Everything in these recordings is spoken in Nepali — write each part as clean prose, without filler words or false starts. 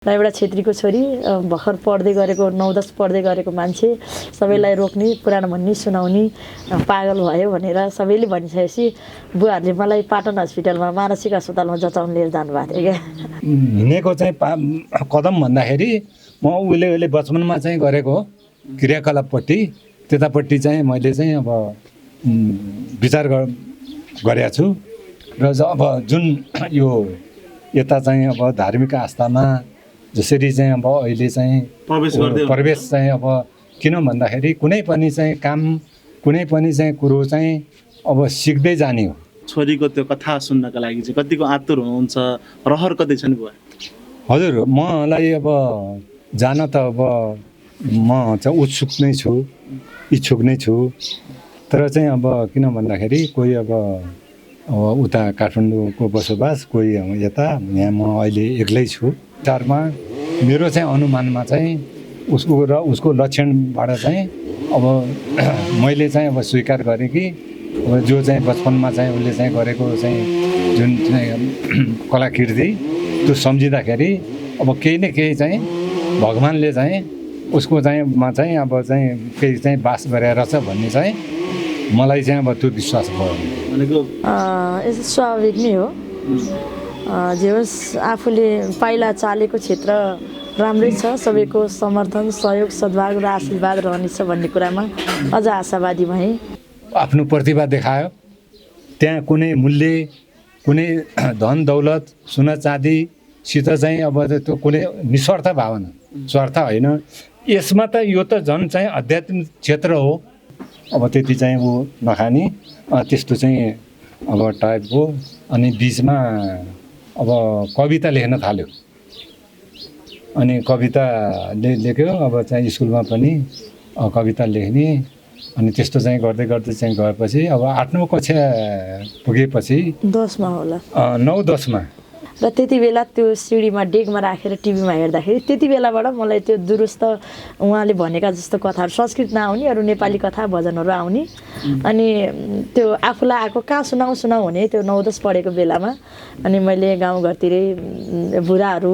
र एउटा छेत्रीको छोरी भर्खर पढ्दै गरेको 9-10 पढ्दै गरेको मान्छे सबैलाई रोक्ने पुराण भन्ने सुनाउने पागल भयो भनेर सबैले भनिसकेपछि बुवाहरूले मलाई पाटन हस्पिटलमा मानसिक अस्पतालमा जचाउन लिएर जानुभएको थियो क्या। हिँडेको चाहिँ कदम भन्दाखेरि म उहिले बचपनमा चाहिँ गरेको क्रियाकलापपट्टि त्यतापट्टि चाहिँ मैले चाहिँ अब विचार गरेको छु र अब जुन यो यता चाहिँ अब धार्मिक आस्थामा जसरी चाहिँ अब अहिले चाहिँ प्रवेश चाहिँ अब किन भन्दाखेरि कुनै पनि चाहिँ काम कुनै पनि चाहिँ कुरो चाहिँ अब सिक्दै जाने हो। छोरीको त्यो कथा सुन्नका लागि चाहिँ कतिको आतुर हुनुहुन्छ, रहर कति छन् बुवा? हजुर, मलाई अब जान त अब म चाहिँ उत्सुक नै छु, इच्छुक नै छु। तर चाहिँ अब किन भन्दाखेरि कोही अब उता काठमाडौँको बसोबास, कोही यता, यहाँ म अहिले एक्लै छु। चारमा मेरो चाहिँ अनुमानमा चाहिँ उसको लक्षणबाट चाहिँ अब मैले चाहिँ अब स्वीकार गरेँ कि अब जो चाहिँ बचपनमा चाहिँ उसले चाहिँ गरेको चाहिँ जुन चाहिँ कलाकृति त्यो सम्झिँदाखेरि अब केही न केही चाहिँ भगवान्ले चाहिँ उसको चाहिँ मा चाहिँ अब चाहिँ केही चाहिँ बास गरेर छ भन्ने चाहिँ मलाई चाहिँ अब त्यो विश्वास भयो। यसो स्वाभाविक नै हो। जे होस् आफूले पाइला चालेको क्षेत्र राम्रै छ, सबैको समर्थन सहयोग सद्भाव र आशीर्वाद रहनेछ भन्ने कुरामा अझ आशावादी भएँ। आफ्नो प्रतिभा देखायो, त्यहाँ कुनै मूल्य कुनै धन दौलत सुन चाँदीसित चाहिँ अब त्यो कुनै निस्वार्थ भावना, स्वार्थ होइन। यसमा त यो त झन् चाहिँ आध्यात्मिक क्षेत्र हो। अब त्यति चाहिँ ऊ नखाने त्यस्तो चाहिँ अब टाइपको। अनि बिचमा अब कविता लेख्न थाल्यो, अनि कविता लेख्यो। अब चाहिँ स्कुलमा पनि कविता लेख्ने, अनि त्यस्तो चाहिँ गर्दै गर्दै चाहिँ गएपछि अब 8-9 कक्षा पुगेपछि 10मा होला, 9-10मा र त्यति बेला त्यो सिडीमा डेगमा राखेर टिभीमा हेर्दाखेरि त्यति बेलाबाट मलाई त्यो दुरुस्त उहाँले भनेका जस्तो कथाहरू संस्कृत नआउने अरू नेपाली कथा भजनहरू आउने। अनि त्यो आफूलाई आएको कहाँ सुनाउँ हुने त्यो 9-10 पढेको बेलामा। अनि मैले गाउँघरतिरै बुढाहरू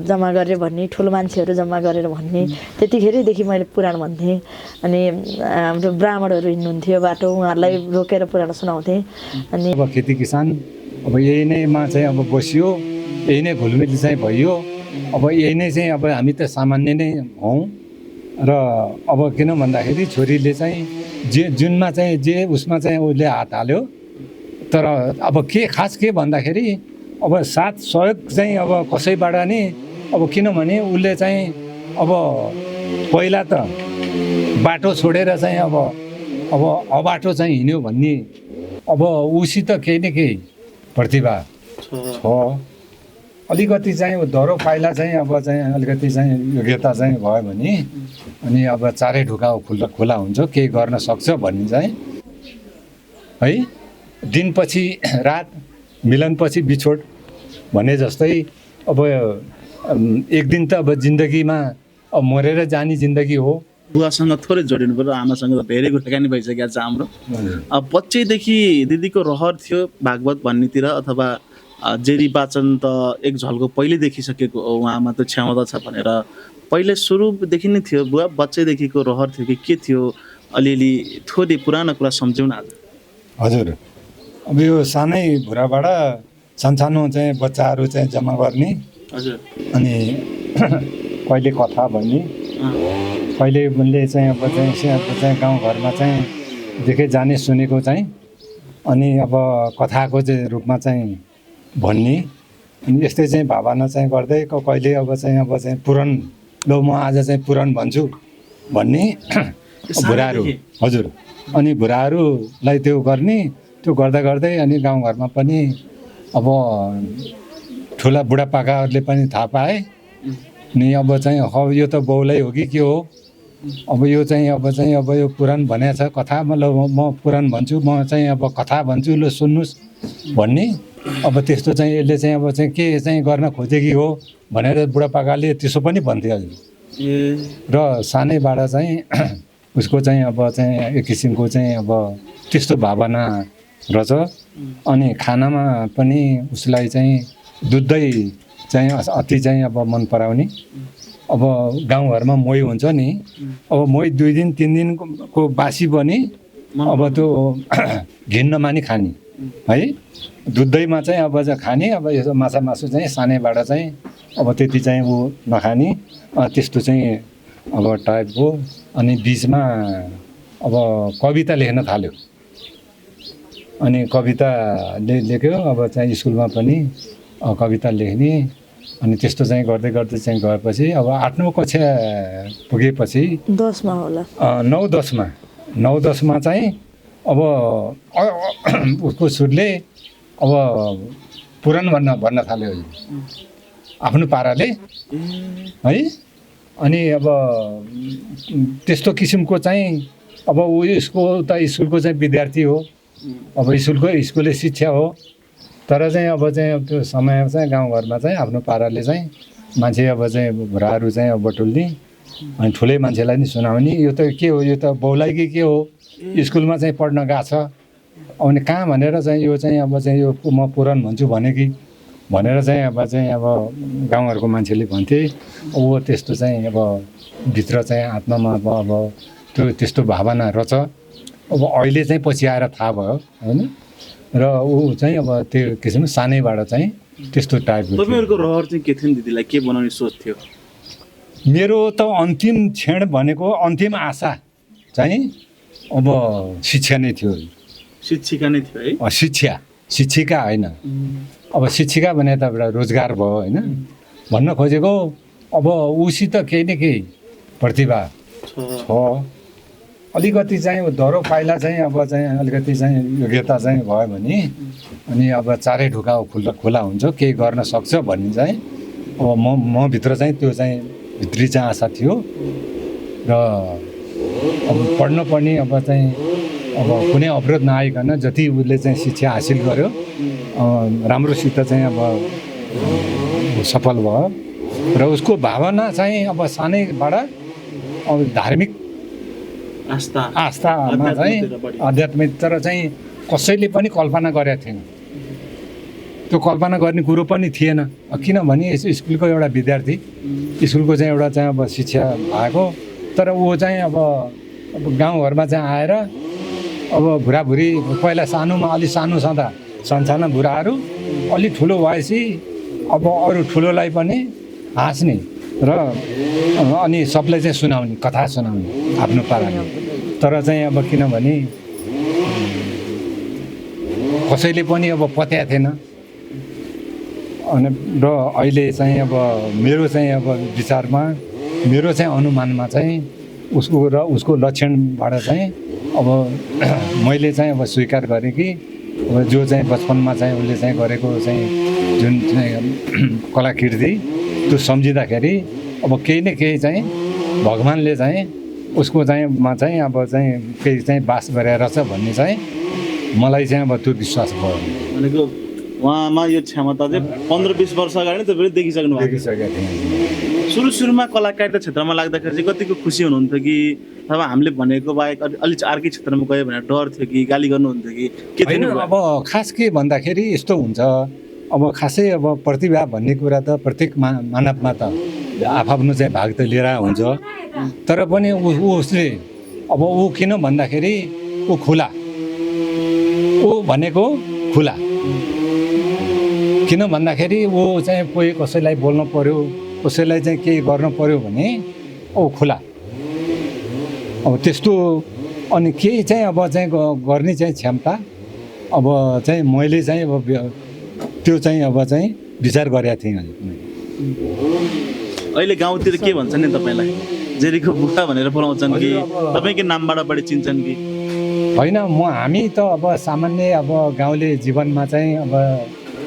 जम्मा गरेर भन्ने, ठुलो मान्छेहरू जम्मा गरेर भन्ने, त्यतिखेरैदेखि मैले पुराण भन्थेँ। अनि हाम्रो ब्राह्मणहरू हिँड्नुहुन्थ्यो बाटो, उहाँहरूलाई रोकेर पुराण सुनाउँथेँ। अनि अब खेती किसान अब यही नैमा चाहिँ अब बसियो, यही नै घुलमिल चाहिँ भइयो। अब यही नै चाहिँ अब हामी त सामान्य नै हौँ। र अब किन भन्दाखेरि छोरीले चाहिँ जुनमा चाहिँ जे उसमा चाहिँ उसले हात हाल्यो। तर अब खास के भन्दाखेरि अब साथ सहयोग चाहिँ अब कसैबाट नि, अब किनभने उसले चाहिँ अब पहिला त बाटो छोडेर चाहिँ अब अबाटो चाहिँ हिँड्यो भन्ने अब उसित केही न केही प्रतिभा छ। अलिकति चाहिँ दह्रो पाइला चाहिँ अब चाहिँ अलिकति चाहिँ योग्यता चाहिँ भयो भने अनि अब चारै ढोका खुला हुन्छ, केही गर्न सक्छ भन्ने चाहिँ है। दिनपछि रात, मिलनपछि बिछोड भने जस्तै अब एक दिन त अब जिन्दगीमा अब मरेर जाने जिन्दगी हो। बुवासँग थोरै जोडिनु पर्यो, आमासँग त धेरै कुराकानी भइसकेको छ हाम्रो। अब बच्चैदेखि दिदीको रहर थियो भागवत भन्नेतिर, अथवा जेरी वाचन त एक झल्को पहिले देखिसकेको हो, उहाँमा त्यो क्षमता छ भनेर पहिले सुरुदेखि नै थियो बुवा? बच्चैदेखिको रहर थियो कि के थियो? अलिअलि थोरै पुरानो कुरा सम्झौँ आज। हजुर, अब यो सानै भुराबाट सानो चाहिँ बच्चाहरू चाहिँ जम्मा गर्ने। हजुर। अनि कहिले कथा भन्ने, कहिले उनले चाहिँ अब चाहिँ गाउँघरमा चाहिँ देखे जाने सुनेको चाहिँ, अनि अब कथाको चाहिँ रूपमा चाहिँ भन्ने। अनि यस्तै चाहिँ भावना चाहिँ गर्दै कहिले अब चाहिँ पुराण, ल म आज चाहिँ पुराण भन्छु भन्ने बुढाहरू। हजुर, अनि बुढाहरूलाई त्यो गर्ने, त्यो गर्दा गर्दै अनि गाउँघरमा पनि अब ठुला बुढापाकाहरूले पनि थाहा पाए। अनि अब चाहिँ यो त बाउलाई हो कि के हो, अब यो चाहिँ अब यो पुराण भनेको छ, कथा मतलब म पुराण भन्छु, म चाहिँ अब कथा भन्छु, ल सुन्नुहोस् भन्ने। अब त्यस्तो चाहिँ यसले चाहिँ अब चाहिँ के चाहिँ गर्न खोजेकी हो भनेर बुढापाकाले त्यसो पनि भन्थे। हजुर। र सानैबाट चाहिँ उसको चाहिँ अब चाहिँ एक किसिमको चाहिँ अब त्यस्तो भावना रहेछ। अनि खानामा पनि उसलाई चाहिँ दुधै चाहिँ अति चाहिँ अब मन पराउने। अब गाउँघरमा मोही हुन्छ नि, अब मोही 2 दिन 3 दिनको बासी पनि अब त्यो घिन्न मानी खाने है। दुध दहीमा चाहिँ अब खाने, अब यसो माछा मासु चाहिँ सानैबाट चाहिँ अब त्यति चाहिँ ऊ नखाने, त्यस्तो चाहिँ अब टाइपको। अनि बिचमा अब कविता लेख्न थाल्यो, अनि कविता लेख्यो। अब चाहिँ स्कुलमा पनि कविता लेख्ने, अनि त्यस्तो चाहिँ गर्दै गर्दै चाहिँ गएपछि अब 8-9 कक्षा पुगेपछि 10मा होला 9-10मा चाहिँ अब उसको सुरले अब पुराण भन्न थाल्यो आफ्नो पाराले है। अनि अब त्यस्तो किसिमको चाहिँ अब उसको त स्कुलको चाहिँ विद्यार्थी हो, अब स्कुलले शिक्षा हो, तर चाहिँ अब चाहिँ त्यो समय चाहिँ गाउँघरमा चाहिँ आफ्नो पाराले चाहिँ मान्छे अब चाहिँ भुराहरू चाहिँ अब बटुल्ने, अनि ठुलै मान्छेलाई नि सुनाउने, यो त के हो, यो त बौलाई के हो, स्कुलमा चाहिँ पढ्न गएको छ, अनि कहाँ भनेर चाहिँ यो चाहिँ अब चाहिँ यो म पुराण भन्छु भने कि भनेर चाहिँ अब गाउँघरको मान्छेले भन्थे। अब त्यस्तो चाहिँ अब भित्र चाहिँ आत्मामा अब त्यो त्यस्तो भावना रहेछ। अब अहिले चाहिँ पछि आएर थाहा भयो होइन। र ऊ चाहिँ अब त्यो किसिम सानैबाट चाहिँ त्यस्तो टाइपको। तपाईँहरूको रहर चाहिँ के थियो दिदीलाई के बनाउने सोच थियो? मेरो त अन्तिम क्षण भनेको अन्तिम आशा चाहिँ अब शिक्षा नै थियो। शिक्षिका नै थियो है? शिक्षिका होइन, अब शिक्षिका भने त एउटा रोजगार भयो होइन। भन्न खोजेको अब उसित केही न केही प्रतिभा छ, अलिकति चाहिँ दरो पाइला चाहिँ अब चाहिँ अलिकति चाहिँ योग्यता चाहिँ भयो भने अनि अब चारै ढोका खुला हुन्छ, केही गर्न सक्छ भन्ने चाहिँ अब म भित्र चाहिँ त्यो चाहिँ भित्री चाहिँ आशा थियो। र अब पढ्न पर्ने अब चाहिँ अब कुनै अवरोध नआइकन जति उसले चाहिँ शिक्षा हासिल गर्यो राम्रोसित चाहिँ अब सफल भयो। र उसको भावना चाहिँ अब सानैबाट अब धार्मिक आस्थामा चाहिँ आध्यात्मिक, तर चाहिँ कसैले पनि कल्पना गरेको थिएन, त्यो कल्पना गर्ने कुरो पनि थिएन। किनभने स्कुलको एउटा विद्यार्थी, स्कुलको चाहिँ एउटा चाहिँ अब शिक्षा भएको, तर ऊ चाहिँ अब गाउँघरमा चाहिँ आएर अब बुढाबुढी पहिला सानोमा अलि सानो छँदा सानसाना बुढाहरू अलि ठुलो भएपछि अब अरू ठुलोलाई पनि हाँस्ने र अनि सबलाई चाहिँ सुनाउने, कथा सुनाउने आफ्नो पाराले। तर चाहिँ अब किनभने कसैले पनि अब पत्या थिएन। अनि र अहिले चाहिँ अब मेरो चाहिँ अब विचारमा, मेरो चाहिँ अनुमानमा चाहिँ उसको लक्षणबाट चाहिँ अब मैले चाहिँ अब स्वीकार गरेँ कि अब जो चाहिँ बचपनमा चाहिँ उसले चाहिँ गरेको चाहिँ जुन चाहिँ कलाकृति त्यो सम्झिँदाखेरि अब केही न केही चाहिँ भगवान्ले चाहिँ उसको चाहिँ मा चाहिँ अब चाहिँ केही चाहिँ बास गरेर छ भन्ने चाहिँ मलाई चाहिँ अब त्यो विश्वास भयो। भनेको उहाँमा यो क्षमता चाहिँ 15-20 वर्ष अगाडि तपाईँले देखिसकेको थिएँ। सुरुमा कलाकारिता क्षेत्रमा लाग्दाखेरि चाहिँ कतिको खुसी हुनुहुन्थ्यो कि अथवा हामीले भनेको बाहेक अलिक अर्कै क्षेत्रमा गयो भनेर डर थियो कि गाली गर्नुहुन्थ्यो कि के थियो? अब खास के भन्दाखेरि यस्तो हुन्छ, अब खासै अब प्रतिभा भन्ने कुरा त प्रत्येक मानवमा त आफ्नो चाहिँ भाग त लिएर हुन्छ, तर पनि उसले अब ऊ किन भन्दाखेरि ऊ खुला, ऊ भनेको खुला। किन भन्दाखेरि ऊ चाहिँ कोही कसैलाई बोल्नु पर्यो, कसैलाई चाहिँ केही गर्नु पर्यो भने ऊ खुला। अब त्यस्तो अनि केही चाहिँ अब चाहिँ गर्ने चाहिँ क्षमता अब चाहिँ मैले चाहिँ अब त्यो चाहिँ अब चाहिँ विचार गरेको थिएँ। अहिले गाउँतिर के भन्छन् नि तपाईँलाई? जेरीको बुढा भनेर बोलाउँछन् कि तपाईँकै नामबाट बढी चिन्छन् कि? होइन, हामी त अब सामान्य अब गाउँले जीवनमा चाहिँ अब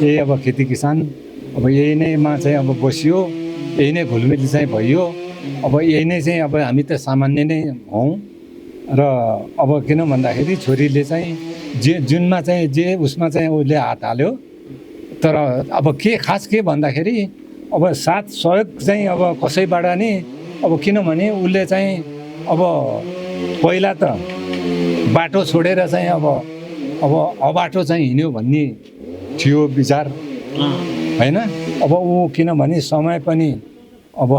यही अब खेती किसान अब यही नैमा चाहिँ अब बसियो, यही नै घुलमिल चाहिँ भइयो। अब यही नै चाहिँ अब हामी त सामान्य नै हौँ। र अब किन भन्दाखेरि छोरीले चाहिँ जुनमा चाहिँ जे उसमा चाहिँ उसले हात हाल्यो, तर अब के खास के भन्दाखेरि अब साथ सहयोग चाहिँ अब कसैबाट नि अब किनभने उसले चाहिँ अब पहिला त बाटो छोडेर चाहिँ अब अबाटो चाहिँ हिँड्यो भन्ने थियो विचार होइन। अब ऊ किनभने समय पनि अब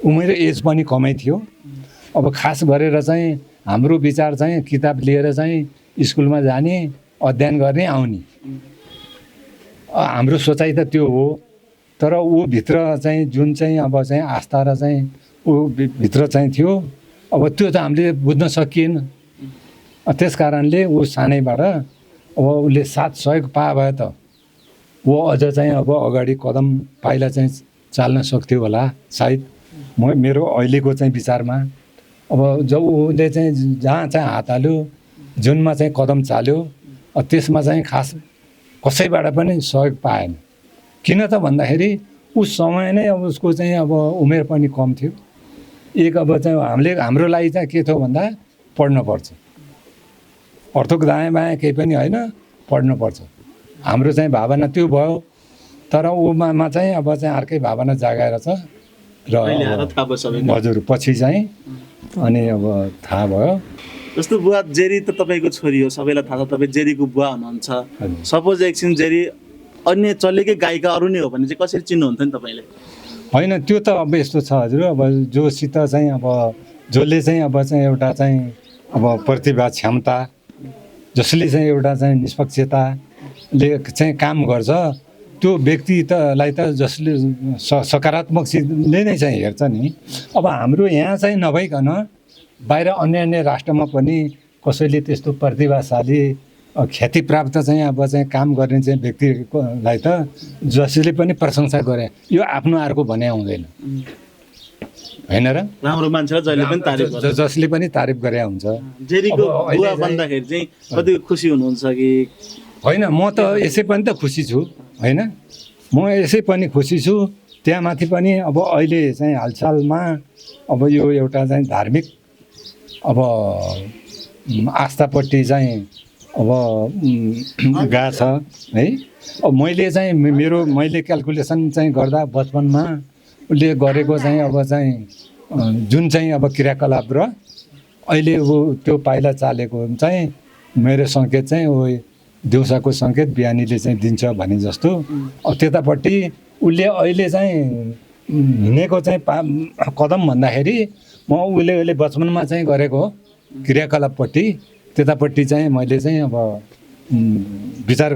उमेर एज पनि कमै थियो। अब खास गरेर चाहिँ हाम्रो विचार चाहिँ किताब लिएर चाहिँ स्कुलमा जाने, अध्ययन गर्ने, आउने, हाम्रो सोचाइ त त्यो हो। तर ऊ भित्र चाहिँ जुन चाहिँ अब चाहिँ आस्था र चाहिँ ऊ भित्र चाहिँ थियो, अब त्यो त हामीले बुझ्न सकिएन। त्यस कारणले ऊ सानैबाट अब उसले साथ सहयोग पाए भए त ऊ अझ चाहिँ अब अगाडि कदम पाइला चाहिँ चाल्न सक्थ्यो होला सायद, मेरो अहिलेको चाहिँ विचारमा। अब जब उसले चाहिँ जहाँ चाहिँ हात हाल्यो, जुनमा चाहिँ कदम चाल्यो, त्यसमा चाहिँ खास कसैबाट पनि सहयोग पाएन। किन त भन्दाखेरि उस समय नै अब उसको चाहिँ अब उमेर पनि कम थियो। एक अब चाहिँ हाम्रो लागि चाहिँ के थियो भन्दा पढ्नुपर्छ, अर्थक दायाँ बायाँ केही पनि होइन, पढ्नुपर्छ। हाम्रो चाहिँ भावना त्यो भयो। तर उमा चाहिँ अब चाहिँ अर्कै भावना जागेर छ र हजुर पछि चाहिँ अनि अब थाहा भयो। जस्तो बुवा जेरी त तपाईँको छोरी हो, सबैलाई थाहा छ तपाईँ जेरीको बुवा हुनुहुन्छ। सपोज एकछिन जेरी अन्य चलेकै गायिका अरू नै हो भने चाहिँ कसरी चिन्नुहुन्थ्यो नि तपाईँले? होइन, त्यो त अब यस्तो छ हजुर, अब जोसित चाहिँ अब जसले चाहिँ अब चाहिँ एउटा चाहिँ अब प्रतिभा क्षमता, जसले चाहिँ एउटा चाहिँ निष्पक्षताले चाहिँ काम गर्छ, त्यो व्यक्तिलाई त जसले सकारात्मकले नै चाहिँ हेर्छ नि। अब हाम्रो यहाँ चाहिँ नभइकन बाहिर अन्य अन्य राष्ट्रमा पनि कसैले त्यस्तो प्रतिभाशाली ख्याति प्राप्त चाहिँ अब चाहिँ काम गर्ने चाहिँ व्यक्तिलाई त जसले पनि प्रशंसा गरे, यो आफ्नो अर्को भने हुँदैन, होइन र? राम्रो मान्छेलाई जहिले पनि तारिफ गर्छ, जसले पनि तारिफ गरे हुन्छ। जेरीको बुवा भन्दाखेरि चाहिँ कति खुसी हुनुहुन्छ कि? होइन, म त यसै पनि त खुसी छु, होइन, म यसै पनि खुसी छु। त्यहाँ माथि पनि अब अहिले चाहिँ हालसालमा अब यो एउटा चाहिँ धार्मिक अब आस्थापट्टि चाहिँ अब गएको छ है। अब मैले चाहिँ मैले क्यालकुलेसन चाहिँ गर्दा बचपनमा उसले गरेको चाहिँ अब चाहिँ जुन चाहिँ अब क्रियाकलाप र अहिले त्यो पाइला चालेको चाहिँ मेरो सङ्केत चाहिँ देउसाको सङ्केत बिहानीले चाहिँ दिन्छ भने जस्तो। अब त्यतापट्टि उसले अहिले चाहिँ हिँडेको चाहिँ कदम भन्दाखेरि उसले बचपनमा चाहिँ गरेको क्रियाकलापपट्टि त्यतापट्टि चाहिँ मैले चाहिँ अब विचार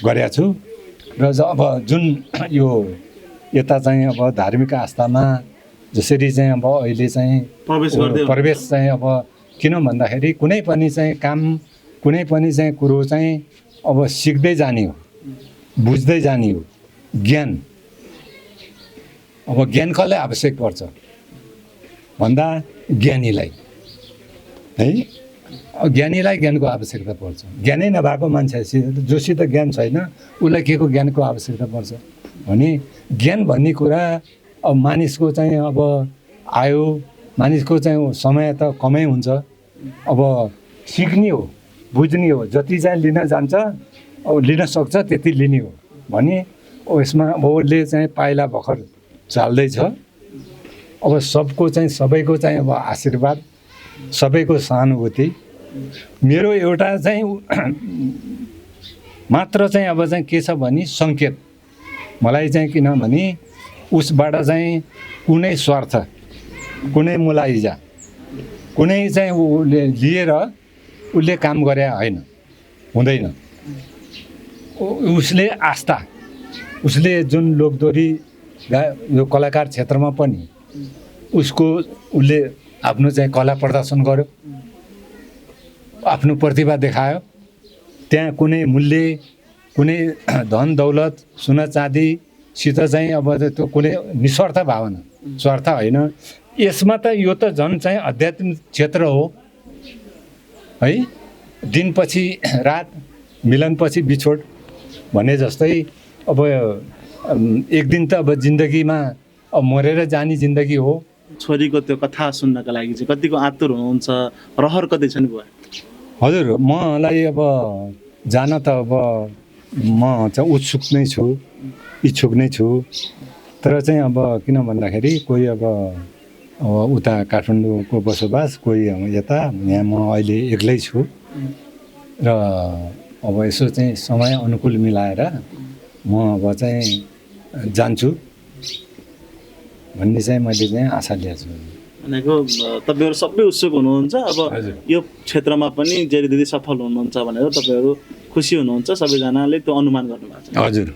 गरेको छु। र अब जुन यो यता चाहिँ अब धार्मिक आस्थामा जसरी चाहिँ अब अहिले चाहिँ प्रवेश चाहिँ अब किन भन्दाखेरि कुनै पनि चाहिँ काम, कुनै पनि चाहिँ कुरो चाहिँ अब सिक्दै जाने हो, बुझ्दै जाने हो। ज्ञान, अब ज्ञान कसलाई आवश्यक पर्छ भन्दा ज्ञानीलाई, है, ज्ञानीलाई ज्ञानको आवश्यकता पर्छ। ज्ञानै नभएको मान्छेसित जोसित ज्ञान छैन उसलाई के को ज्ञानको आवश्यकता पर्छ भने ज्ञान भन्ने कुरा अब मानिसको चाहिँ अब आयो, मानिसको चाहिँ समय त कमै हुन्छ, अब सिक्ने हो, बुझ्ने हो, जति चाहिँ लिन जान्छ अब लिन सक्छ त्यति लिने हो भने यसमा अब उसले चाहिँ पाइला भर्खर चाल्दैछ। अब सबको चाहिँ सबैको चाहिँ अब आशीर्वाद, सबैको सहानुभूति, मेरो एउटा चाहिँ मात्र चाहिँ अब चाहिँ के छ भने सङ्केत मलाई चाहिँ, किनभने उसबाट चाहिँ कुनै स्वार्थ, कुनै मुलाइजा, कुनै चाहिँ उसले लिएर उसले काम गरे होइन, हुँदैन। उसले आस्था, उसले जुन लोकदोरी यो कलाकार क्षेत्रमा पनि उसले आफ्नो चाहिँ कला प्रदर्शन गर्यो, आफ्नो प्रतिभा देखायो। त्यहाँ कुनै मूल्य, कुनै धन दौलत, सुना चाँदीसित चाहिँ अब त्यो कुनै निस्वार्थ भावना, स्वार्थ होइन। यसमा त यो त झन् चाहिँ आध्यात्मिक क्षेत्र हो है। दिनपछि रात, मिलनपछि बिछोड भने जस्तै अब एक दिन त अब जिन्दगीमा अब मरेर जाने जिन्दगी हो। छोरीको त्यो कथा सुन्नका लागि चाहिँ कतिको आतुर हुनुहुन्छ, रहर कति छ नि बुवा? हजुर, मलाई अब जान त अब म चाहिँ उत्सुक नै छु, इच्छुक नै छु। तर चाहिँ अब किन भन्दाखेरि कोही अब उता काठमाडौँको बसोबास, कोही यता, यहाँ म अहिले एक्लै छु र अब यसो चाहिँ समय अनुकूल मिलाएर म अब चाहिँ जान्छु भन्ने चाहिँ मैले चाहिँ आशा लिएको छु। भनेको तपाईँहरू सबै उत्सुक हुनुहुन्छ अब हजुर। यो क्षेत्रमा पनि जेरी दिदी सफल हुनुहुन्छ भनेर तपाईँहरू खुसी हुनुहुन्छ, सबैजनाले त्यो अनुमान गर्नुभएको छ। हजुर।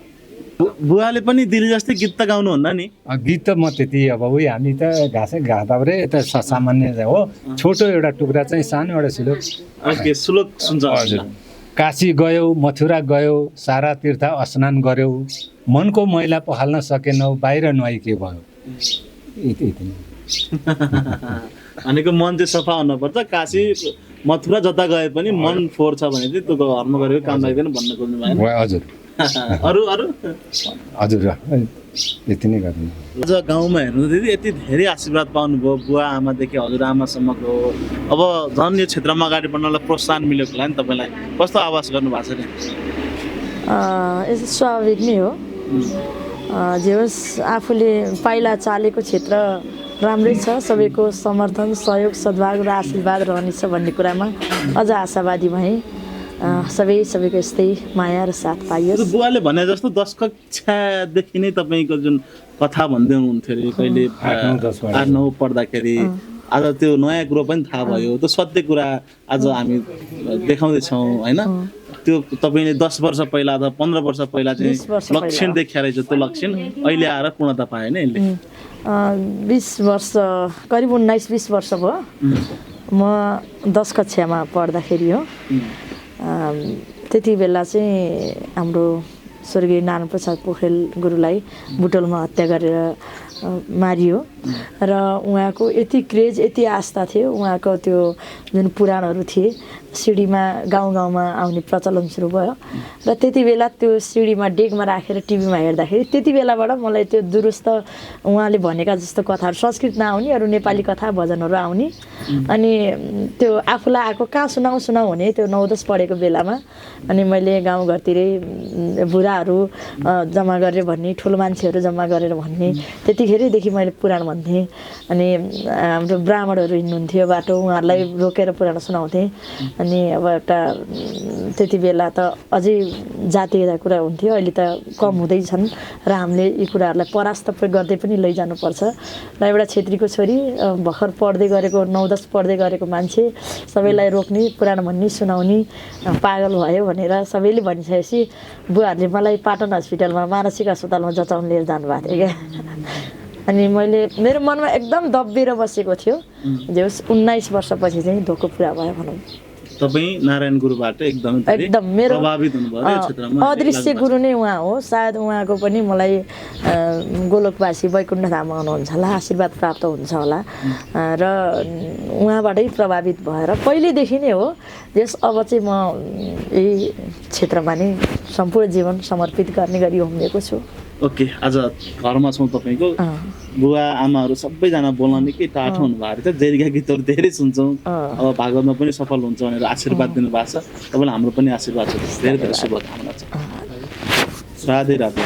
बुवाले पनि दिदी जस्तै गीत त गाउनुहुन्न नि? गीत त म त्यति अब उही हामी त घाँसै घाँदाउरे यता सामान्य हो। छोटो एउटा टुक्रा चाहिँ सानो एउटा सिलो। ओके, श्लोक सुन्छ। हजुर। काशी गयौ, मथुरा गयौ, सारा तीर्थ स्नान गर्यौ, मनको मैला पखाल्न सकेनौ, बाहिर नुहाई के भयो। यति भनेको मन चाहिँ सफा हुनुपर्छ, काशी मथुरा जता गए पनि मन फोहोर छ भने चाहिँ त्यो घरमा गरेको काम लाग्दैन भन्न खोज्नु भएन? हजुर। अरू अरू हजुर यति नै गर्नु। आज गाउँमा हेर्नु दिदी यति धेरै आशीर्वाद पाउनुभयो बुवा आमादेखि हजुरआमासम्मको, अब झन् यो क्षेत्रमा अगाडि बढ्नलाई प्रोत्साहन मिलेको होला नि तपाईँलाई, कस्तो आवाज गर्नुभएको छ नि? यस्तो स्वाभाविक नै हो। जे होस् आफूले पाइला चालेको क्षेत्र राम्रै छ, सबैको समर्थन सहयोग सद्भाव र आशीर्वाद रहनेछ भन्ने कुरामा अझ आशावादी भएँ। सबैको यस्तै माया र साथ पाइयोस्। बुवाले भने जस्तो 10 कक्षादेखि नै तपाईँको जुन कथा भन्दै हुनुहुन्थ्यो अरे कहिले 8-9 पढ्दाखेरि, आज त्यो नयाँ कुरो पनि थाहा भयो, त्यो सत्य कुरा आज हामी देखाउँदैछौँ होइन? त्यो तपाईँले 10 वर्ष पहिला अथवा 15 वर्ष पहिला चाहिँ लक्षण देखिया रहेछ, त्यो लक्षण अहिले आएर पूर्णता पाएन यसले। 20 वर्ष करिब 19-20 वर्ष भयो म 10 कक्षामा पढ्दाखेरि हो। त्यति बेला चाहिँ हाम्रो स्वर्गीय नारायण प्रसाद पोखरेल गुरुलाई बुटोलमा हत्या गरेर मारियो र उहाँको यति क्रेज यति आस्था थियो। उहाँको त्यो जुन पुराणहरू थिए सिडीमा गाउँमा आउने प्रचलन सुरु भयो र त्यति बेला त्यो सिडीमा डेकमा राखेर टिभीमा हेर्दाखेरि त्यति बेलाबाट मलाई त्यो दुरुस्त उहाँले भनेका जस्तो कथाहरू संस्कृत नआउने अरू नेपाली कथा भजनहरू आउने अनि त्यो आफूलाई आएको कहाँ सुनाउ हुने त्यो 9-10 पढेको बेलामा अनि मैले गाउँघरतिरै बुढाहरू जम्मा गरेर भन्ने, ठुलो मान्छेहरू जम्मा गरेर भन्ने, त्यतिखेरैदेखि मैले पुराण भन्थेँ। अनि हाम्रो ब्राह्मणहरू हिँड्नुहुन्थ्यो बाटो, उहाँहरूलाई रोकेर पुराण सुनाउँथेँ। अनि अब एउटा त्यति बेला त अझै जातीयता कुरा हुन्थ्यो, अहिले त कम हुँदैछन् र हामीले यी कुराहरूलाई परास्त गर्दै पनि लैजानुपर्छ। र एउटा छेत्रीको छोरी भर्खर पढ्दै गरेको 9-10 पढ्दै गरेको मान्छे सबैलाई रोक्ने पुराण भन्ने सुनाउने पागल भयो भनेर सबैले भनिसकेपछि बुवाहरूले मलाई पाटन हस्पिटलमा मानसिक अस्पतालमा जचाउन लिएर जानुभएको थियो क्या। अनि मैले मेरो मनमा एकदम दबिएर बसेको थियो। जे होस् 19 वर्षपछि चाहिँ धोको पुरा भयो भनौँ। तपाईँ नारायण गुरुबाट एकदम मेरो प्रभावित हुनुभयो यो क्षेत्रमा? अदृश्य गुरु नै उहाँ हो। सायद उहाँको पनि मलाई गोलोकवासी वैकुण्ठ धाम आउनुहुन्छ होला, आशीर्वाद प्राप्त हुन्छ होला र उहाँबाटै प्रभावित भएर पहिलेदेखि नै हो। यस अब चाहिँ म यही क्षेत्रमा नै सम्पूर्ण जीवन समर्पित गर्ने गरी उम्रेको छु। ओके, आज घरमा छौँ तपाईँको, बुवा आमाहरू सबैजना बोल्न निकै टाढो हुनुभएको थियो, जेरीका गीतहरू धेरै सुन्छौँ, अब भागवतमा पनि सफल हुन्छ भनेर आशीर्वाद दिनुभएको छ। तपाईँलाई हाम्रो पनि आशीर्वाद छ, धेरै धेरै शुभकामना छ। राधे राधे।